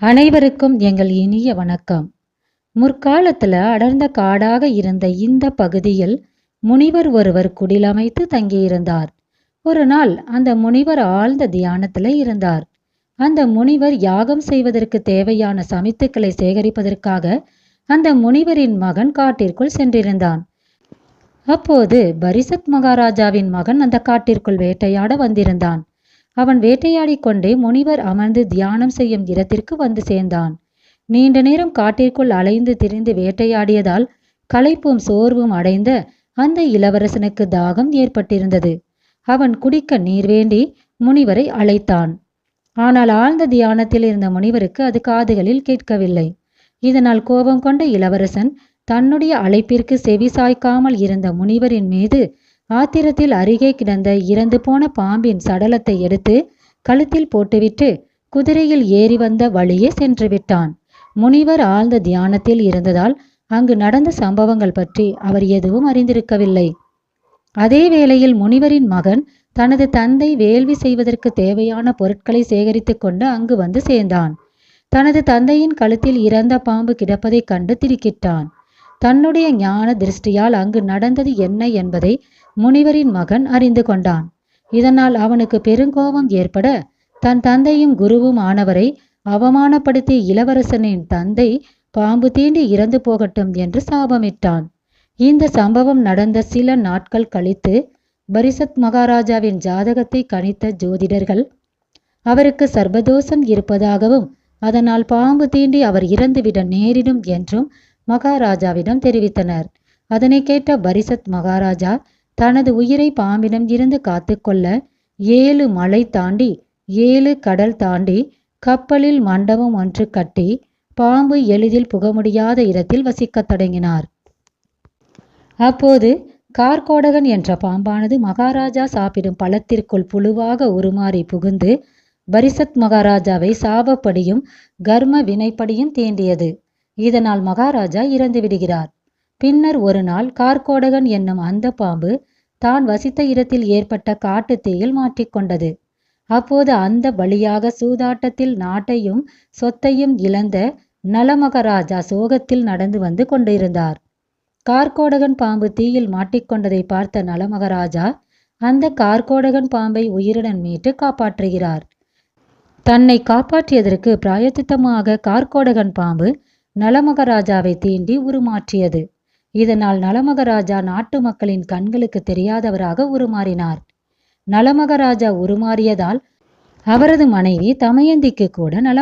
அனைவருக்கும் எங்கள் இனிய வணக்கம். முற்காலத்துல அடர்ந்த காடாக இருந்த இந்த பகுதியில் முனிவர் ஒருவர் குடிலமைத்து தங்கியிருந்தார். ஒரு நாள் அந்த முனிவர் ஆழ்ந்த தியானத்துல இருந்தார். அந்த முனிவர் யாகம் செய்வதற்கு தேவையான சமித்துக்களை சேகரிப்பதற்காக அந்த முனிவரின் மகன் காட்டிற்குள் சென்றிருந்தான். அப்போது பரிசத் மகாராஜாவின் மகன் அந்த காட்டிற்குள் வேட்டையாட வந்திருந்தான். அவன் வேட்டையாடிக் கொண்டே முனிவர் அமர்ந்து தியானம் செய்யும் இடத்திற்கு வந்து சேர்ந்தான். நீண்ட நேரம் காட்டிற்குள் அலைந்து திரிந்து வேட்டையாடியதால் களைப்பும் சோர்வும் அடைந்த அந்த இளவரசனுக்கு தாகம் ஏற்பட்டிருந்தது. அவன் குடிக்க நீர் வேண்டி முனிவரை அழைத்தான். ஆனால் ஆழ்ந்த தியானத்தில் இருந்த முனிவருக்கு அது காதுகளில் கேட்கவில்லை. இதனால் கோபம் கொண்ட இளவரசன் தன்னுடைய அழைப்பிற்கு செவி சாய்க்காமல் இருந்த முனிவரின் மீது ஆத்திரத்தில் அருகே கிடந்த இறந்து போன பாம்பின் சடலத்தை எடுத்து கழுத்தில் போட்டுவிட்டு குதிரையில் ஏறி வந்த வழியே சென்று விட்டான். முனிவர் ஆழ்ந்த தியானத்தில் இருந்ததால் அங்கு நடந்த சம்பவங்கள் பற்றி அவர் எதுவும் அறிந்திருக்கவில்லை. அதே வேளையில் முனிவரின் மகன் தனது தந்தை வேள்வி செய்வதற்கு தேவையான பொருட்களை சேகரித்து கொண்டு அங்கு வந்து சேர்ந்தான். தனது தந்தையின் கழுத்தில் இறந்த பாம்பு கிடப்பதைக் கண்டு திடுக்கிட்டான். தன்னுடைய ஞான திருஷ்டியால் அங்கு நடந்தது என்ன என்பதை முனிவரின் மகன் அறிந்து கொண்டான். இதனால் அவனுக்கு பெருங்கோபம் ஏற்பட தன் தந்தையும் குருவும் ஆனவரை அவமானப்படுத்திய இளவரசனின் தந்தை பாம்பு தீண்டி இறந்து போகட்டும் என்று சாபமிட்டான். இந்த சம்பவம் நடந்த சில நாட்கள் கழித்து பரிசத் மகாராஜாவின் ஜாதகத்தை கணித்த ஜோதிடர்கள் அவருக்கு சர்பதோஷம் இருப்பதாகவும் அதனால் பாம்பு தீண்டி அவர் இறந்துவிட நேரிடும் என்றும் மகாராஜாவிடம் தெரிவித்தனர். அதனை கேட்ட பரிசத் மகாராஜா தனது உயிரை பாம்பிடம் இருந்து காத்துக்கொள்ள 7 மலை தாண்டி 7 கடல் தாண்டி கப்பலில் மண்டபம் ஒன்று கட்டி பாம்பு எளிதில் புக முடியாத இடத்தில் வசிக்கத் தொடங்கினார். அப்போது கார்கோடகன் என்ற பாம்பானது மகாராஜா சாப்பிடும் பழத்திற்குள் புழுவாக உருமாறி புகுந்து பரிசத் மகாராஜாவை சாபப்படியும் கர்ம வினைப்படியும் தீண்டியது. இதனால் மகாராஜா இறந்து விடுகிறார். பின்னர் ஒரு நாள் கார்கோடகன் என்னும் அந்த பாம்பு தான் வசித்த இடத்தில் ஏற்பட்ட காட்டுத்தீயில் மாட்டிக்கொண்டது. அப்போது அந்த வழியாக சூதாட்டத்தில் நாட்டையும் சொத்தையும் இழந்த நலமகராஜா சோகத்தில் நடந்து வந்து கொண்டிருந்தார். கார்கோடகன் பாம்பு தீயில் மாட்டிக்கொண்டதை பார்த்த நலமகராஜா அந்த கார்கோடகன் பாம்பை உயிருடன் மீட்டு காப்பாற்றுகிறார். தன்னை காப்பாற்றியதற்கு பிராயச்சித்தமாக கார்கோடகன் பாம்பு நலமகராஜாவை தீண்டி உருமாற்றியது. இதனால் நலமகராஜா நாட்டு மக்களின் கண்களுக்கு தெரியாதவராக உருமாறினார். நலமகராஜா உருமாறியதால் அவரது மனைவி தமயந்திக்கு கூட